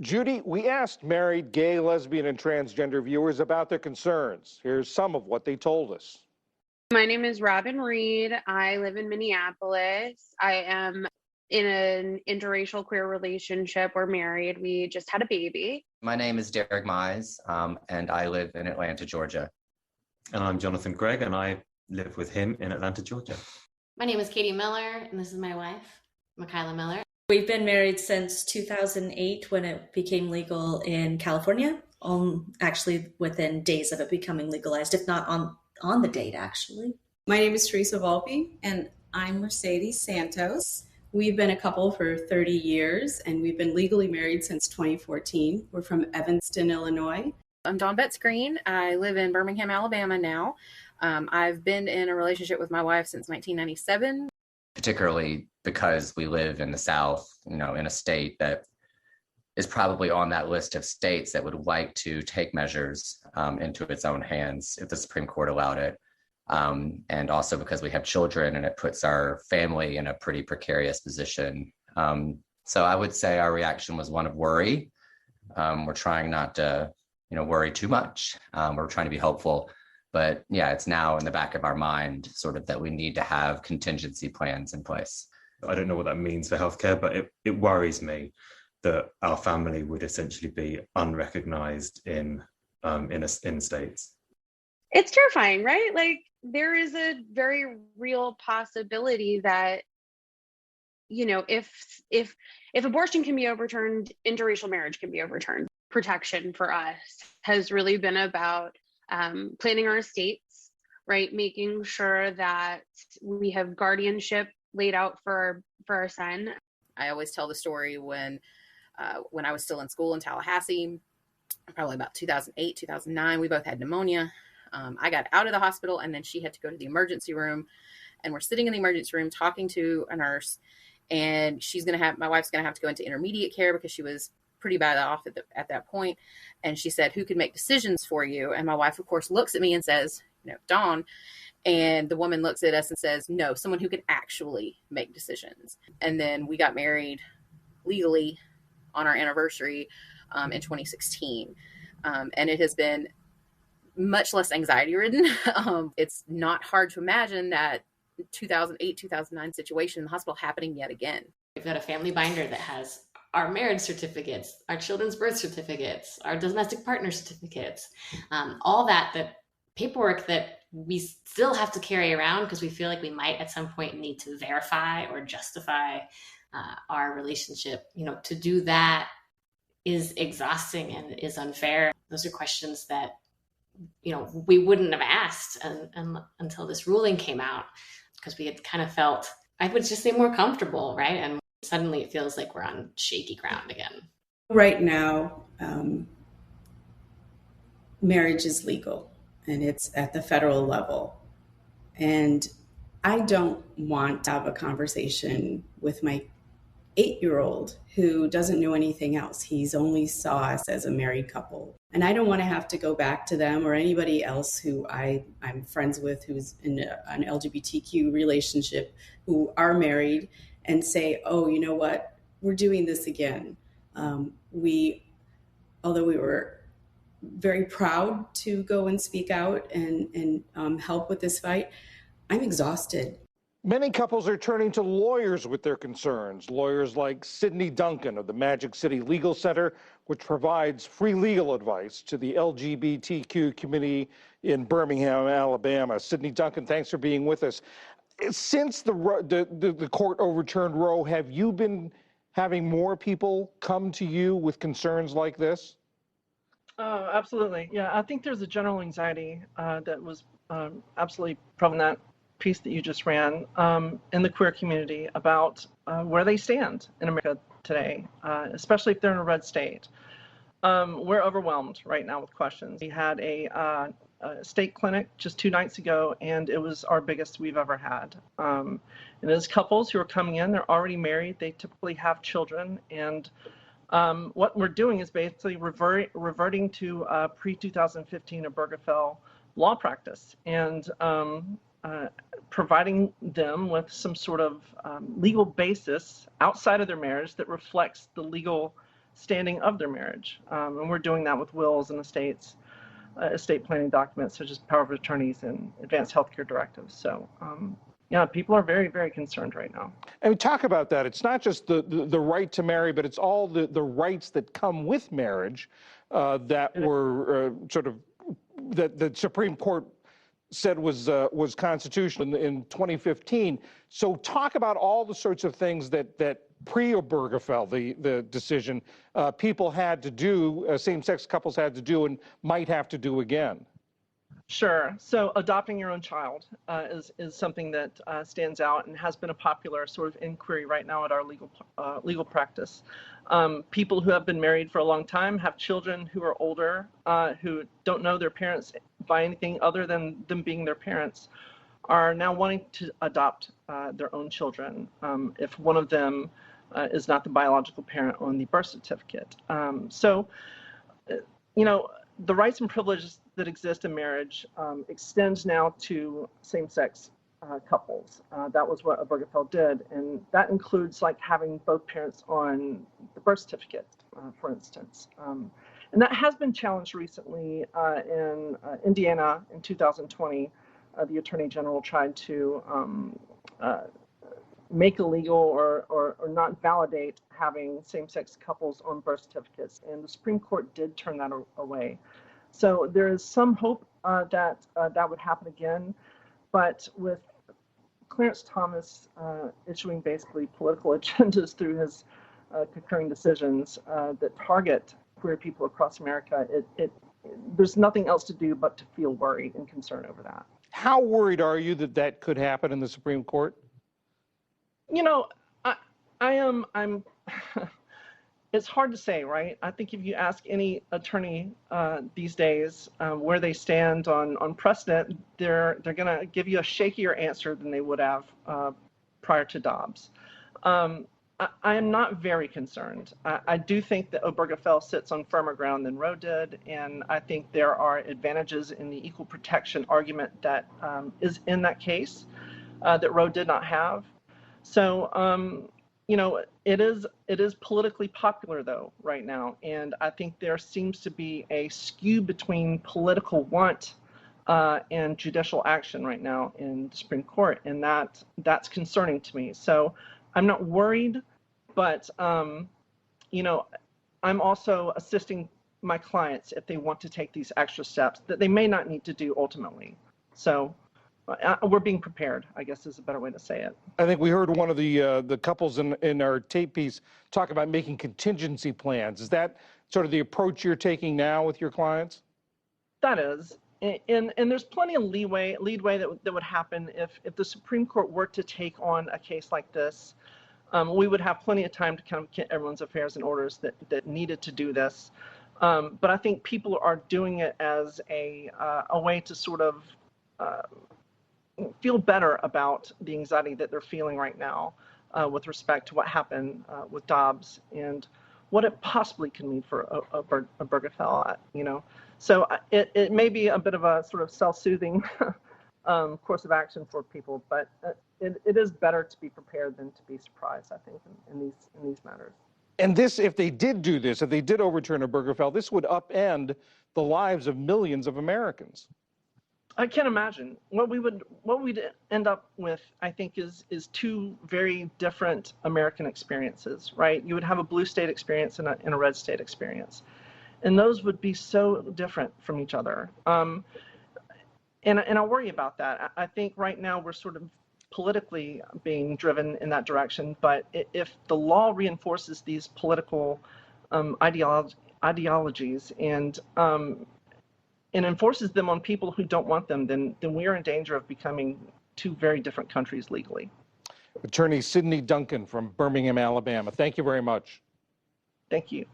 Judy, we asked married, gay, lesbian, and transgender viewers about their concerns. Here's some of what they told us. My name is Robin Reed. I live in Minneapolis. I am in an interracial queer relationship. We're married. We just had a baby. My name is Derek Mize, and I live in Atlanta, Georgia. And I'm Jonathan Gregg, and I live with him in Atlanta, Georgia. My name is Katie Miller, and this is my wife, Michaela Miller. We've been married since 2008 when it became legal in California, actually within days of it becoming legalized, if not on the date, actually. My name is Teresa Volpe, and I'm Mercedes Santos. We've been a couple for 30 years, and we've been legally married since 2014. We're from Evanston, Illinois. I'm Dawn Betts Green. I live in Birmingham, Alabama now. I've been in a relationship with my wife since 1997. Particularly because we live in the South, in a state that is probably on that list of states that would like to take measures into its own hands if the Supreme Court allowed it. And also because we have children and it puts our family in a pretty precarious position. So I would say our reaction was one of worry. We're trying not to, worry too much. We're trying to be hopeful. But yeah, it's now in the back of our mind sort of that we need to have contingency plans in place. I don't know what that means for healthcare, but it worries me that our family would essentially be unrecognized in states. It's terrifying, right? Like, there is a very real possibility that, if abortion can be overturned, interracial marriage can be overturned. Protection for us has really been about planning our estates, right? Making sure that we have guardianship laid out for our son. I always tell the story when I was still in school in Tallahassee, probably about 2008, 2009, we both had pneumonia. I got out of the hospital and then she had to go to the emergency room, and we're sitting in the emergency room talking to a nurse, and my wife's going to have to go into intermediate care because she was pretty bad off at that point. And she said, "Who can make decisions for you?" And my wife, of course, looks at me and says, "Dawn." And the woman looks at us and says, "No, someone who can actually make decisions." And then we got married legally on our anniversary in 2016. And it has been much less anxiety ridden. It's not hard to imagine that 2008, 2009 situation in the hospital happening yet again. We've got a family binder that has our marriage certificates, our children's birth certificates, our domestic partner certificates, all that paperwork that we still have to carry around because we feel like we might at some point need to verify or justify our relationship. To do that is exhausting and is unfair. Those are questions that, we wouldn't have asked until this ruling came out, because we had kind of felt, I would just say, more comfortable, right? And suddenly it feels like we're on shaky ground again. Right now, marriage is legal and it's at the federal level. And I don't want to have a conversation with my 8-year-old who doesn't know anything else. He's only saw us as a married couple. And I don't want to have to go back to them or anybody else who I'm friends with who's in an LGBTQ relationship who are married and say, "Oh, you know what? We're doing this again." Although we were very proud to go and speak out and help with this fight, I'm exhausted. Many couples are turning to lawyers with their concerns. Lawyers like Sydney Duncan of the Magic City Legal Center, which provides free legal advice to the LGBTQ community in Birmingham, Alabama. Sydney Duncan, thanks for being with us. Since the court overturned Roe, have you been having more people come to you with concerns like this? Oh, absolutely. Yeah, I think there's a general anxiety that was absolutely prevalent in that piece that you just ran in the queer community about where they stand in America today, especially if they're in a red state. We're overwhelmed right now with questions. We had a state clinic just 2 nights ago, and it was our biggest we've ever had. And there's couples who are coming in, they're already married, they typically have children, and what we're doing is basically reverting to pre-2015 Obergefell law practice, and providing them with some sort of legal basis outside of their marriage that reflects the legal standing of their marriage. And we're doing that with wills and estates, estate planning documents such as power of attorneys and advanced healthcare directives. So yeah, people are very, very concerned right now. And we talk about that. It's not just the right to marry, but it's all the rights that come with marriage that were that the Supreme Court said was constitutional in 2015. So talk about all the sorts of things that pre-Obergefell, the decision, people had to do, same-sex couples had to do and might have to do again. Sure. So adopting your own child is something that stands out and has been a popular sort of inquiry right now at our legal practice. People who have been married for a long time, have children who are older, who don't know their parents by anything other than them being their parents, are now wanting to adopt their own children if one of them is not the biological parent on the birth certificate. So, you know, the rights and privileges that exist in marriage extends now to same-sex couples. That was what Obergefell did, and that includes like having both parents on the birth certificate, for instance. And that has been challenged recently in Indiana in 2020. The Attorney General tried to make illegal or not validate having same-sex couples on birth certificates, and the Supreme Court did turn that away. So there is some hope that that would happen again, but with Clarence Thomas issuing basically political agendas through his concurring decisions that target queer people across America, there's nothing else to do but to feel worried and concerned over that. How worried are you that that could happen in the Supreme Court? You know, I'm it's hard to say, right? I think if you ask any attorney these days where they stand on precedent, they're going to give you a shakier answer than they would have prior to Dobbs. I am not very concerned. I do think that Obergefell sits on firmer ground than Roe did, and I think there are advantages in the equal protection argument that is in that case that Roe did not have. So, you know, it is politically popular though right now, and I think there seems to be a skew between political want and judicial action right now in the Supreme Court, and that's concerning to me. So I'm not worried, but you know, I'm also assisting my clients if they want to take these extra steps that they may not need to do ultimately. So we're being prepared, I guess is a better way to say it. I think we heard one of the couples in our tape piece talk about making contingency plans. Is that sort of the approach you're taking now with your clients? That is. And there's plenty of leeway that would happen if the Supreme Court were to take on a case like this. We would have plenty of time to kind of get everyone's affairs in orders that needed to do this. But I think people are doing it as a way to sort of feel better about the anxiety that they're feeling right now with respect to what happened with Dobbs and what it possibly can mean for Obergefell, you know. So it may be a bit of a sort of self-soothing course of action for people, but it is better to be prepared than to be surprised, I think, in these matters. And this, if they did do this, if they did overturn Obergefell, this would upend the lives of millions of Americans. I can't imagine what we'd end up with. I think is two very different American experiences, right? You would have a blue state experience and a red state experience, and those would be so different from each other. And I worry about that. I think right now we're sort of politically being driven in that direction, but if the law reinforces these political ideologies and enforces them on people who don't want them, then we are in danger of becoming two very different countries legally. Attorney Sidney Duncan from Birmingham, Alabama. Thank you very much. Thank you.